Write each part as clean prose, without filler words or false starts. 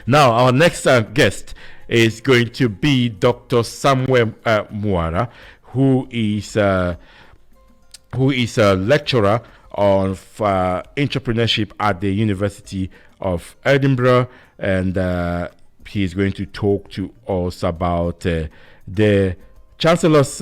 Now, our next guest is going to be Dr. Samuel Muara, who is a lecturer of entrepreneurship at the University of Edinburgh, and he is going to talk to us about the Chancellor's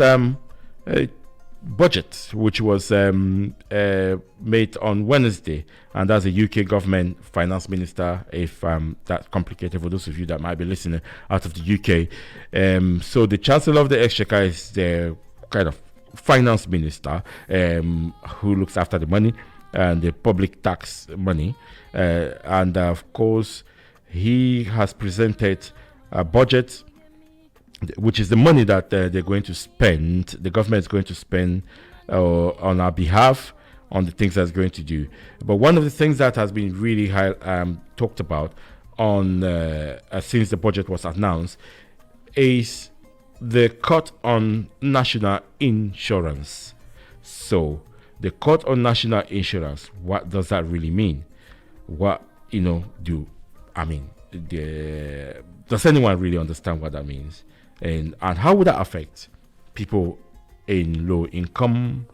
budget, which was made on Wednesday, and that's the UK government finance minister. If that's complicated for those of you that might be listening out of the UK, so the Chancellor of the Exchequer is the kind of finance minister who looks after the money and the public tax money, and of course he has presented a budget, which is the money that they're going to spend, the government is going to spend on our behalf on the things that's going to do. But one of the things that has been really talked about on since the budget was announced is the cut on national insurance. So the cut on national insurance, what does that really mean? What does anyone really understand what that means? And how would that affect people in low income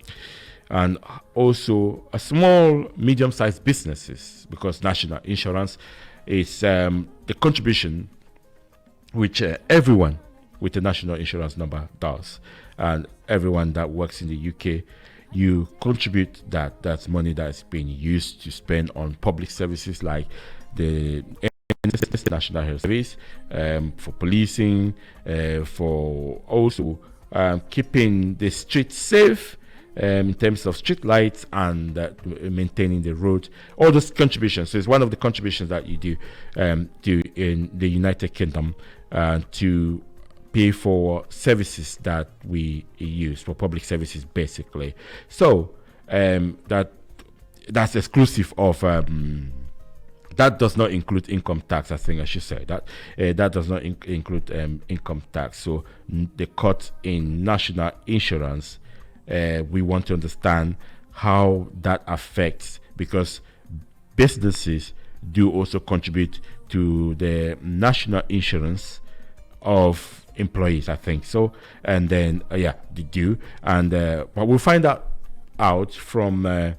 and also a small medium-sized businesses? Because national insurance is the contribution which everyone with a national insurance number does, and everyone that works in the UK, you contribute that's money that's being used to spend on public services like the National Health Service, for policing, for also keeping the streets safe, in terms of street lights and maintaining the road. All those contributions. So it's one of the contributions that you do in the United Kingdom to pay for services that we use, for public services basically. So that's exclusive of that does not include income tax. I think I should say that that does not include income tax. So the cut in national insurance, we want to understand how that affects, because businesses do also contribute to the national insurance of employees, I think so. And then they do, and but we'll find out from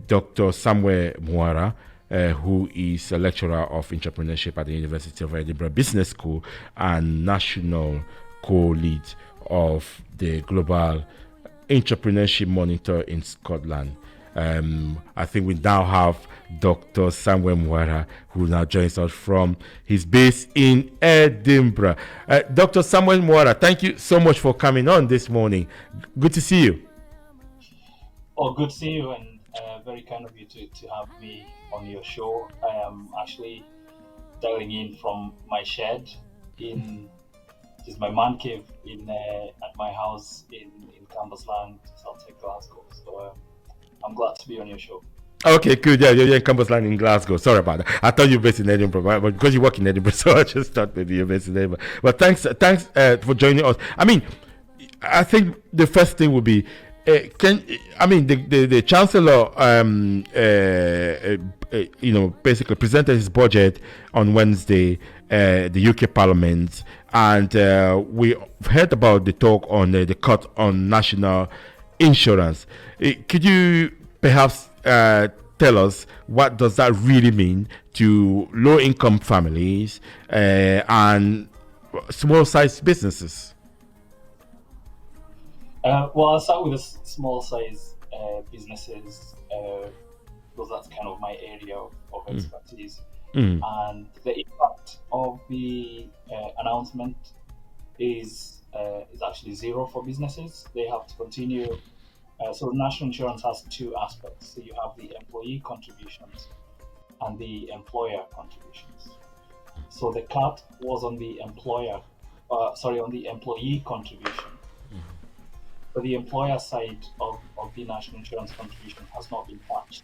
Dr. Samuel Muara, who is a lecturer of entrepreneurship at the University of Edinburgh Business School and national co-lead of the Global Entrepreneurship Monitor in Scotland. I think we now have Dr. Samuel Muara, who now joins us from his base in Edinburgh. Dr. Samuel Muara, thank you so much for coming on this morning. Good to see you. Oh, good to see you, and very kind of you to have me on your show. I am actually dialing in from my shed is my man cave at my house in Cambuslang, outside Glasgow. So I'm glad to be on your show. Okay, good. Yeah, you're in Cambuslang in Glasgow. Sorry about that. I thought you were based in Edinburgh, but because you work in Edinburgh, so I just thought maybe you're based in Edinburgh. But thanks for joining us. I mean, I think the first thing would be, the Chancellor basically presented his budget on Wednesday, the UK Parliament, and we heard about the talk on the cut on national insurance. Could you perhaps tell us what does that really mean to low-income families and small-sized businesses? Well, I'll start with the small size businesses, because that's kind of my area of expertise. And the impact of the announcement is actually zero for businesses. They have to continue. So national insurance has two aspects. So you have the employee contributions and the employer contributions. So the cut was on the on the employee contribution. But the employer side of the national insurance contribution has not been touched.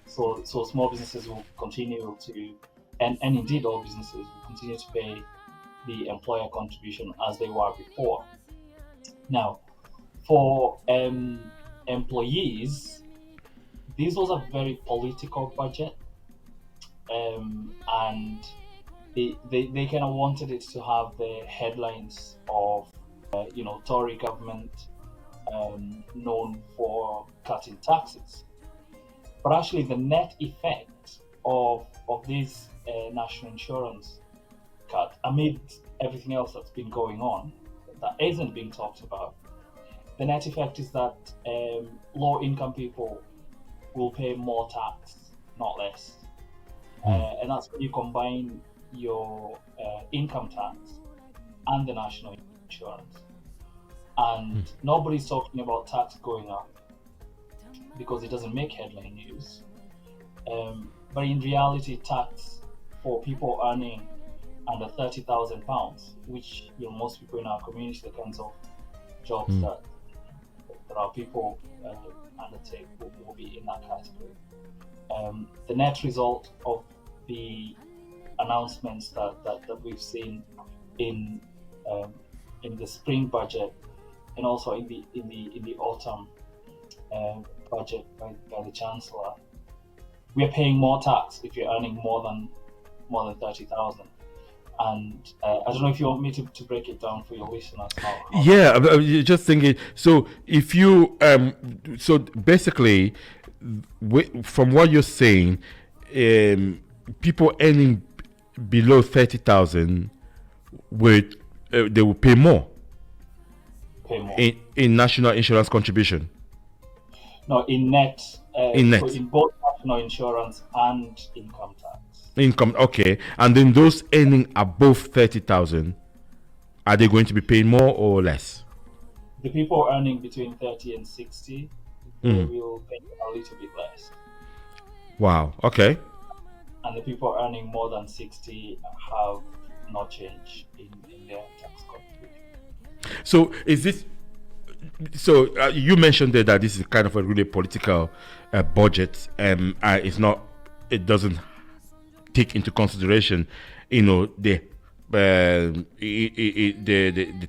So small businesses will continue to, and indeed all businesses will continue to pay the employer contribution as they were before. Now, for employees, this was a very political budget. and they kind of wanted it to have the headlines of Tory government known for cutting taxes, but actually the net effect of this national insurance cut, amid everything else that's been going on that isn't being talked about, the net effect is that low income people will pay more tax, not less. And that's when you combine your income tax and the national insurance. And nobody's talking about tax going up because it doesn't make headline news. But in reality, tax for people earning under £30,000, which most people in our community, the kinds of jobs that our people undertake will be in that category. The net result of the announcements that we've seen in the spring budget and also in the autumn budget by the Chancellor, we are paying more tax if you're earning more than 30,000. And I don't know if you want me to break it down for your listeners. Yeah, I'm just thinking. So if you, so basically, from what you're saying, people earning below 30,000 they will pay more. In national insurance contribution. No, in net. In net. So in both national insurance and income tax. Income, okay. And then those earning above 30,000, are they going to be paying more or less? The people earning between 30 and 60, they will pay a little bit less. Wow, okay. And the people earning more than 60 have no change in their tax contribution. So is this... So you mentioned there that this is kind of a really political budget. It's not... It doesn't take into consideration, the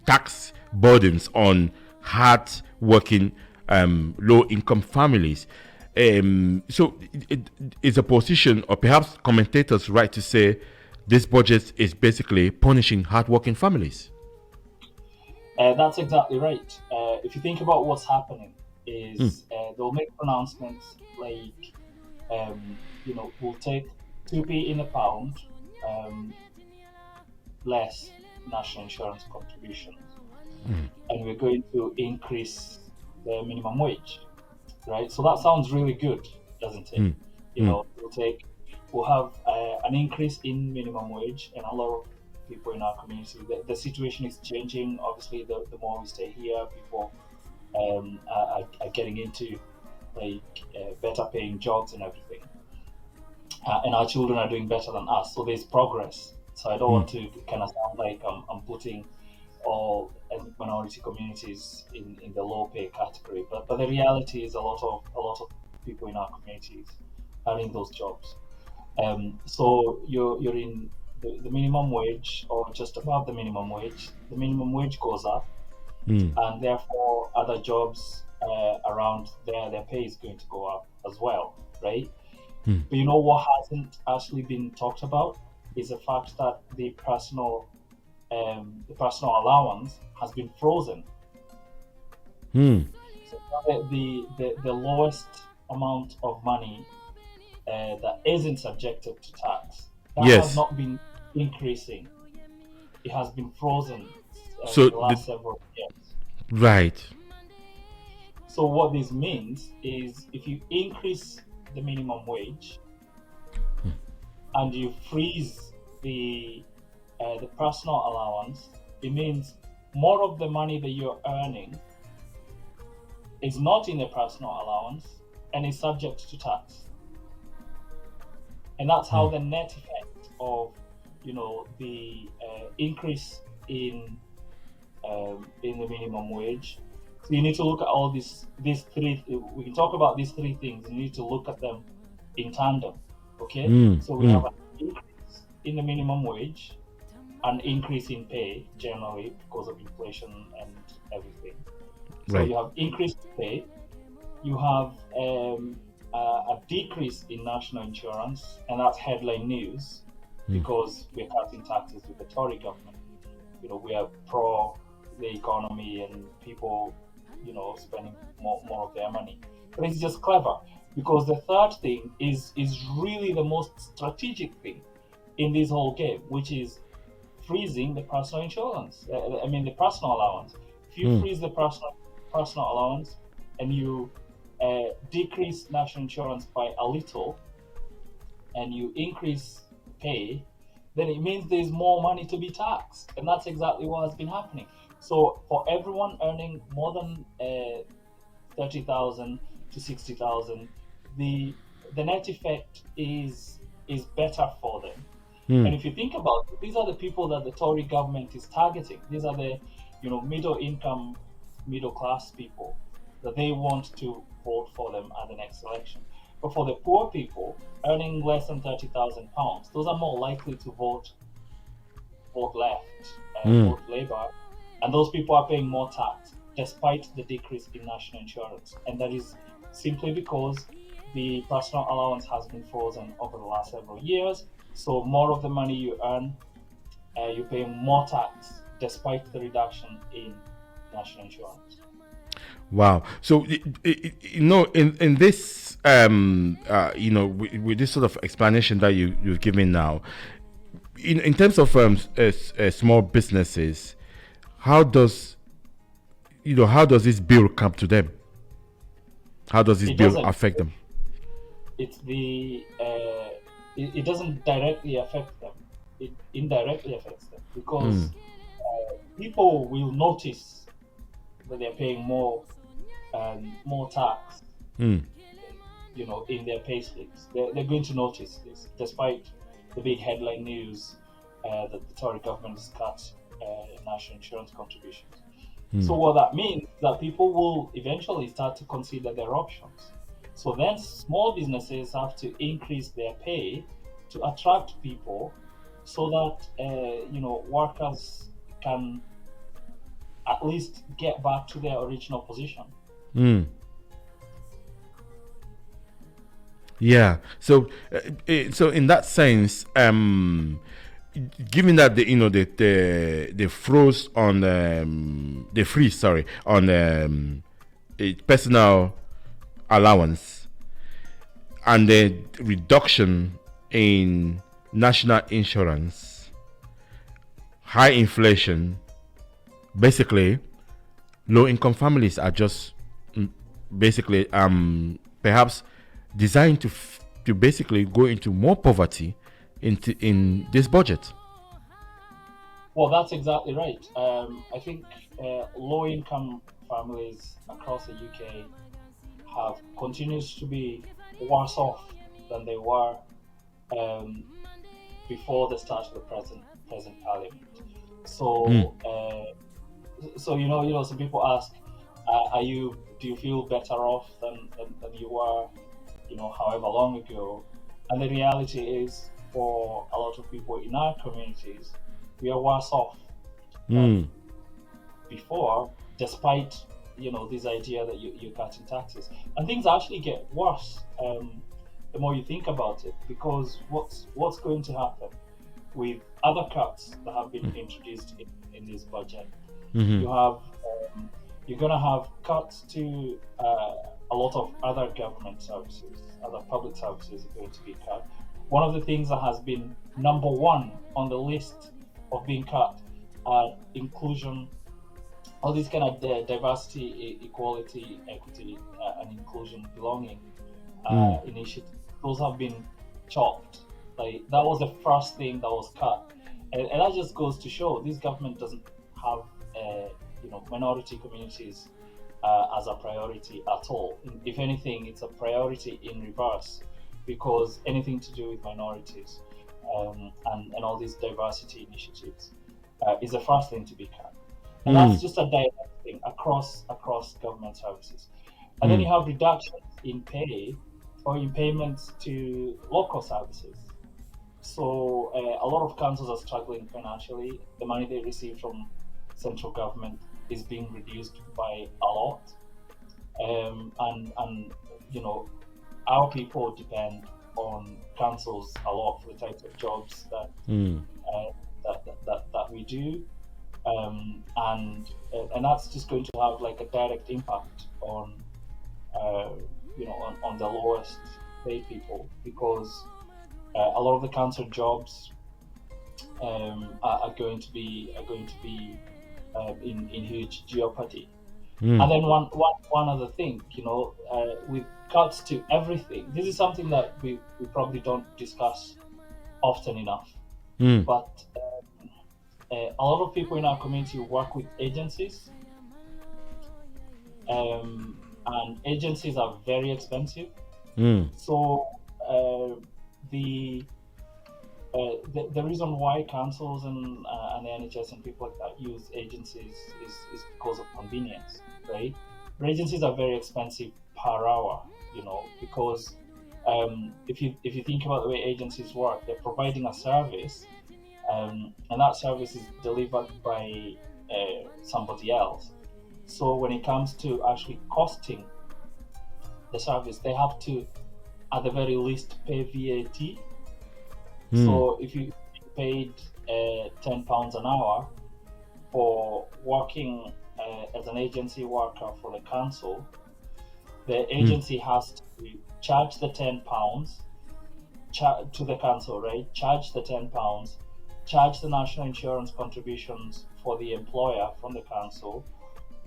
tax burdens on hard-working, low-income families. So it's a position, or perhaps commentators right to say this budget is basically punishing hard-working families. That's exactly right. If you think about what's happening, is they'll make pronouncements like, we'll take 2p in a pound less national insurance contributions, and we're going to increase the minimum wage, right? So that sounds really good, doesn't it? We'll have an increase in minimum wage, and a lot of people in our community, the situation is changing. Obviously, the more we stay here, people are getting into better paying jobs and everything. And our children are doing better than us, so there's progress. So I don't want to kind of sound like I'm putting all minority communities in the low pay category, but the reality is a lot of people in our communities are in those jobs. So you're in the minimum wage or just above the minimum wage. The minimum wage goes up, and therefore other jobs around there, their pay is going to go up as well, right? But what hasn't actually been talked about is the fact that the personal allowance has been frozen. So the lowest amount of money that isn't subjected to tax, that has not been increasing. It has been frozen the last several years. Right. So what this means is if you increase the minimum wage and you freeze the personal allowance, it means more of the money that you're earning is not in the personal allowance and is subject to tax. And that's how the net effect of the increase in the minimum wage. So you need to look at all these three. We can talk about these three things. You need to look at them in tandem. Okay. So we have an increase in the minimum wage, an increase in pay generally because of inflation and everything. So you have increased pay. You have a decrease in national insurance, and that's headline news because we're cutting taxes with the Tory government. We are pro the economy and people, spending more of their money. But it's just clever because the third thing is really the most strategic thing in this whole game, which is freezing the personal insurance. The personal allowance. If you freeze the personal allowance and you decrease national insurance by a little, and you increase pay, then it means there's more money to be taxed, and that's exactly what has been happening. So for everyone earning more than 30,000 to 60,000, the net effect is better for them. And if you think about it, these are the people that the Tory government is targeting. These are the middle income, middle class people that they want to vote for them at the next election. But for the poor people earning less than £30,000, those are more likely to vote left, vote Labour, and those people are paying more tax despite the decrease in national insurance. And that is simply because the personal allowance has been frozen over the last several years. So more of the money you earn, you pay more tax despite the reduction in national insurance. Wow. So in this with this sort of explanation that you've given now, in terms of small businesses, how does this bill come to them? How does this bill affect them? It's it doesn't directly affect them. It indirectly affects them because people will notice that they're paying more tax, in their pay slips. They're going to notice this, despite the big headline news that the Tory government has cut national insurance contributions. So what that means is that people will eventually start to consider their options. So then small businesses have to increase their pay to attract people so that workers can at least get back to their original position. Yeah. So in that sense, given that they froze on they freeze on a personal allowance and the reduction in national insurance, high inflation, basically low income families are just basically perhaps designed to basically go into more poverty in this budget. Well, that's exactly right. I think low income families across the UK continues to be worse off than they were before the start of the present parliament. So some people ask, do you feel better off than you were however long ago? And the reality is, for a lot of people in our communities, we are worse off than before, despite this idea that you're cutting taxes. And things actually get worse the more you think about it, because what's going to happen with other cuts that have been introduced in this budget? You're going to have cuts to a lot of other government services, other public services are going to be cut. One of the things that has been number one on the list of being cut are inclusion, all these kind of diversity, equality, equity, and inclusion, belonging initiatives. Those have been chopped. Like, that was the first thing that was cut, and that just goes to show this government doesn't have minority communities as a priority at all. If anything, it's a priority in reverse, because anything to do with minorities and all these diversity initiatives is the first thing to be cut. And that's just a direct thing across government services. And then you have reductions in pay or in payments to local services. So a lot of councils are struggling financially. The money they receive from central government is being reduced by a lot. And our people depend on councils a lot for the types of jobs that that we do, and that's just going to have like a direct impact on on the lowest paid people, because a lot of the council jobs are going to be in huge jeopardy. And then one other thing, with cuts to everything, this is something that we probably don't discuss often enough. But a lot of people in our community work with agencies, and agencies are very expensive. So the reason why councils and the NHS and people like that use agencies is because of convenience, right? But agencies are very expensive per hour, because if you think about the way agencies work, they're providing a service, and that service is delivered by somebody else. So when it comes to actually costing the service, they have to, at the very least, pay VAT. So if you paid £10 an hour for working as an agency worker for the council, the agency has to charge the £10 to the council, right? Charge the £10, charge the national insurance contributions for the employer from the council,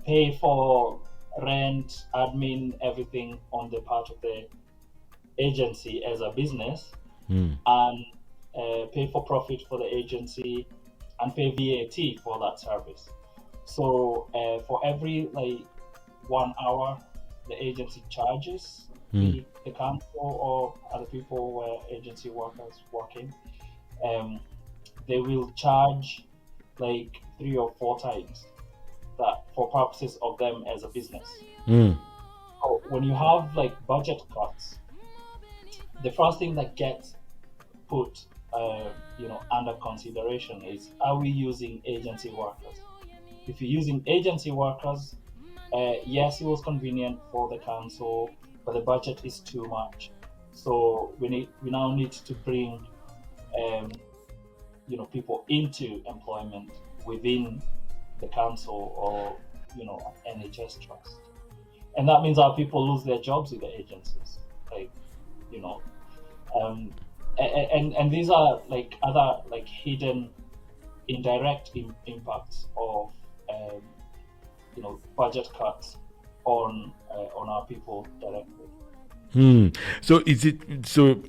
pay for rent, admin, everything on the part of the agency as a business, and pay for profit for the agency, and pay VAT for that service. So for every 1 hour the agency charges the council or other people, agency workers working, they will charge 3 or 4 times that for purposes of them as a business. So when you have budget cuts, the first thing that gets put under consideration is, are we using agency workers? If you're using agency workers, yes, it was convenient for the council, but the budget is too much. So we now need to bring people into employment within the council or NHS trust, and that means our people lose their jobs with the agencies, and these are other hidden indirect impacts of budget cuts on our people directly. So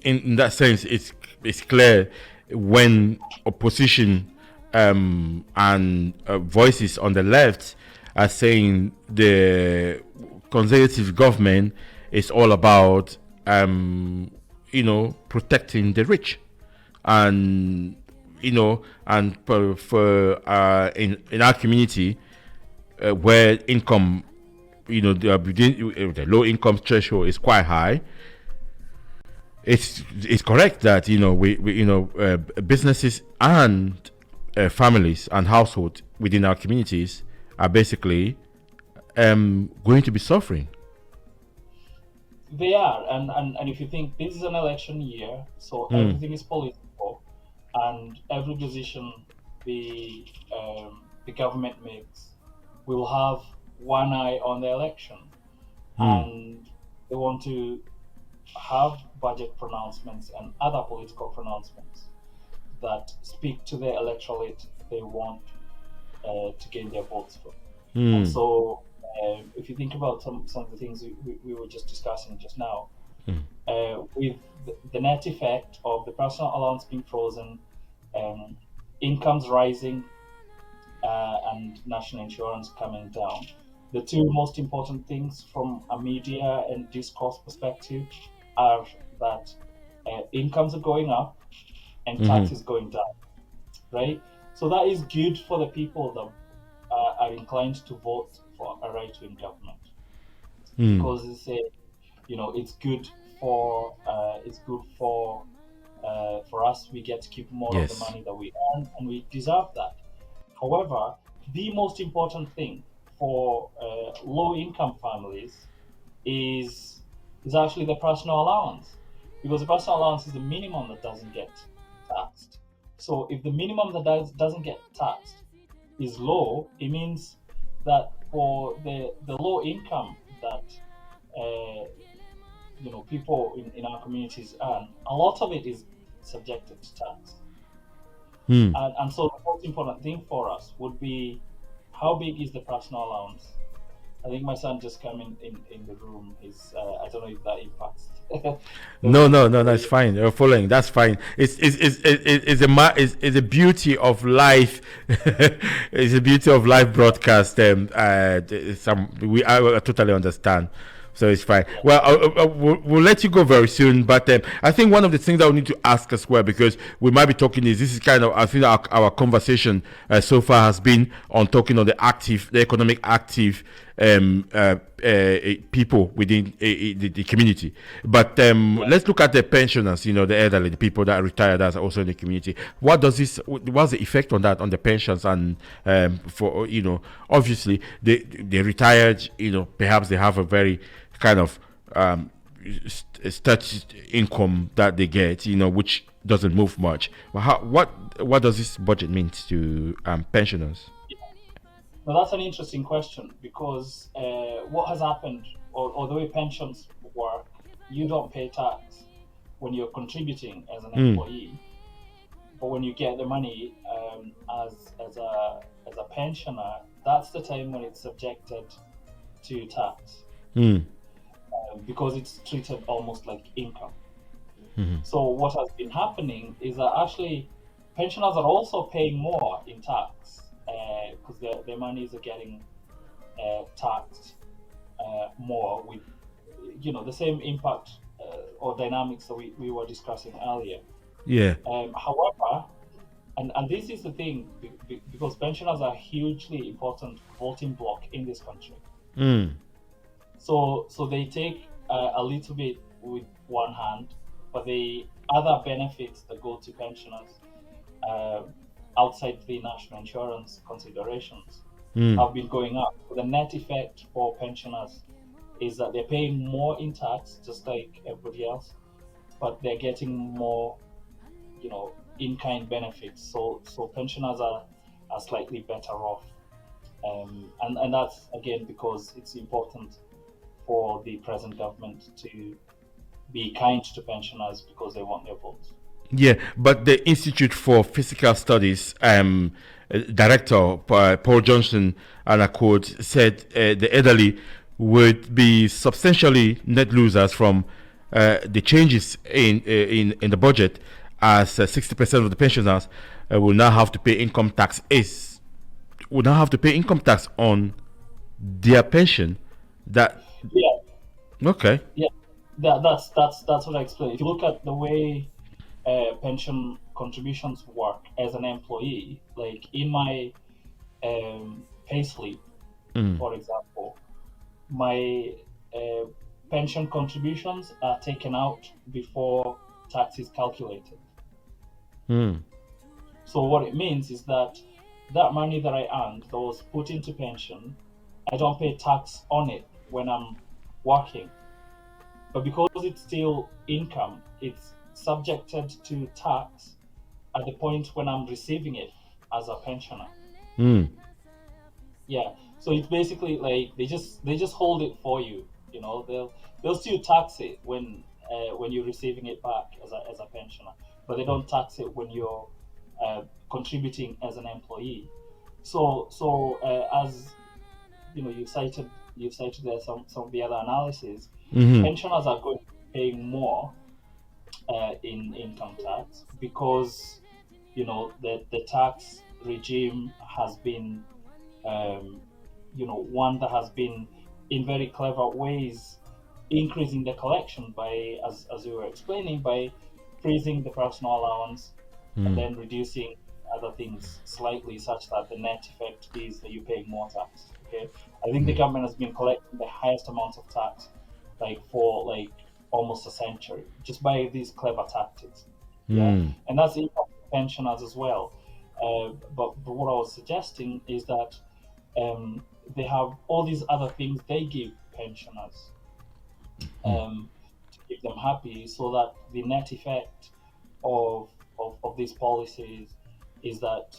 in that sense, it's clear when opposition and voices on the left are saying the conservative government is all about protecting the rich, and for in our community where income, the low income threshold is quite high. It's correct that businesses and families and households within our communities are basically going to be suffering. They are, and if you think this is an election year, so everything is political, and every decision the government makes will have one eye on the election, and they want to have budget pronouncements and other political pronouncements that speak to the electorate they want to gain their votes from. And so if you think about some of the things we were just discussing just now, with the net effect of the personal allowance being frozen, incomes rising, and national insurance coming down, the two most important things from a media and discourse perspective are that incomes are going up and taxes going down, right? So that is good for the people that are inclined to vote for a right-wing government, because they say, it's good for us. We get to keep more of the money that we earn, and we deserve that. However, the most important thing for low-income families is is actually the personal allowance, because the personal allowance is the minimum that doesn't get taxed. So if the minimum that doesn't get taxed is low, it means that for the low income that people in our communities earn, a lot of it is subjected to tax. And so the most important thing for us would be, how big is the personal allowance? I think my son just came in the room. I don't know if that impacts. No, it's fine. You're following. That's fine. It's a beauty of life. It's a beauty of live broadcast. I totally understand. So it's fine. Yeah. Well, we'll let you go very soon. But I think one of the things that we need to ask as well, because we might be talking, is this is kind of, I think our conversation so far has been on talking on the economic active people within the community. But let's look at the pensioners, the elderly, the people that are retired, that's also in the community. What's the effect on that, on the pensions? And for obviously they retired, perhaps they have a very kind of statutory income that they get, which doesn't move much. But what does this budget mean to pensioners? Now that's an interesting question, because what has happened, or the way pensions work, you don't pay tax when you're contributing as an employee, but when you get the money as a pensioner, that's the time when it's subjected to tax, because it's treated almost like income. So what has been happening is that actually pensioners are also paying more in tax, because their monies are getting taxed more, with the same impact or dynamics that we were discussing earlier. Yeah. However, and this is the thing, because pensioners are a hugely important voting bloc in this country. So they take a little bit with one hand, but the other benefits that go to pensioners outside the national insurance considerations have been going up. The net effect for pensioners is that they're paying more in tax, just like everybody else, but they're getting more, in-kind benefits. So pensioners are slightly better off, and that's again because it's important for the present government to be kind to pensioners, because they want their votes. Yeah, but the Institute for Physical Studies director Paul Johnson, and I quote, said the elderly would be substantially net losers from the changes in the budget, as 60% of the pensioners will now have to pay income tax. Will now have to pay income tax on their pension. That Yeah, okay. yeah, that's what I explained. If you look at the way pension contributions work as an employee, like in my payslip, for example, my pension contributions are taken out before tax is calculated. So what it means is that money that I earned that was put into pension, I don't pay tax on it when I'm working. But because it's still income, it's subjected to tax at the point when I'm receiving it as a pensioner. Yeah. So it's basically like they just hold it for you. They'll still tax it when you're receiving it back as a pensioner, but they don't tax it when you're contributing as an employee. So as you've cited there some of the other analysis. Pensioners are going to be paying more in income tax, because the tax regime has been one that has been in very clever ways increasing the collection by, as you were explaining, by freezing the personal allowance and then reducing other things slightly, such that the net effect is that you're paying more tax. Okay, I think the government has been collecting the highest amount of tax for almost a century, just by these clever tactics. Yeah, and that's the impact of pensioners as well. But what I was suggesting is that they have all these other things they give pensioners. to keep them happy, so that the net effect of these policies is that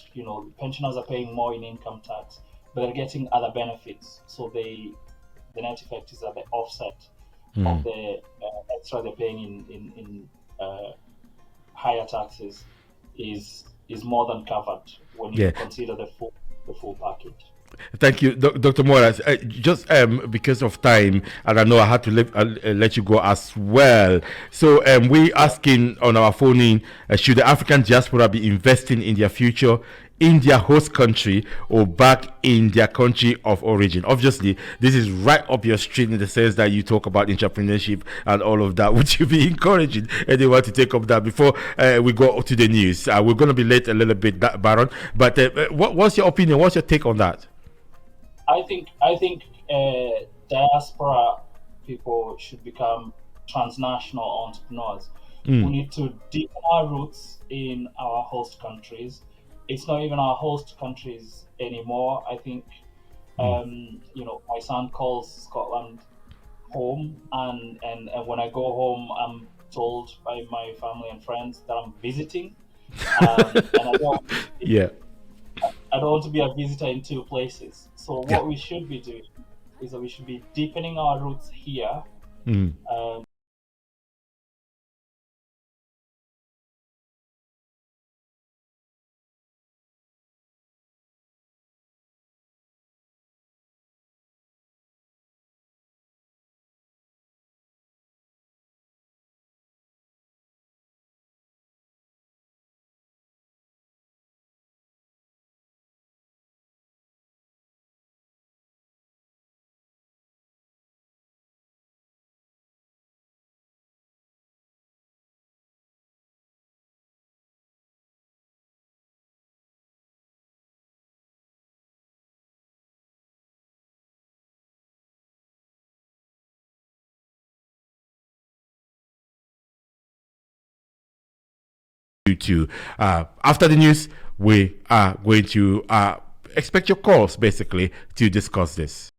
pensioners are paying more in income tax, but they're getting other benefits. So the net effect is that the offset of the extra they're paying in higher taxes is more than covered when you Yeah. consider the full package. Thank you, Dr. Morris. Just because of time, and I know I had to let you go as well. So we asking on our phone in, should the African diaspora be investing in their future in their host country or back in their country of origin? Obviously, this is right up your street in the sense that you talk about entrepreneurship and all of that. Would you be encouraging anyone to take up that before we go to the news? We're going to be late a little bit, Baron. But what's your opinion? What's your take on that? I think diaspora people should become transnational entrepreneurs. We need to deepen our roots in our host countries. It's not even our host countries anymore. I think my son calls Scotland home, and when I go home, I'm told by my family and friends that I'm visiting, and Yeah. I don't want to be a visitor in two places. So what we should be doing is that we should be deepening our roots here. To after the news, we are going to expect your calls basically to discuss this.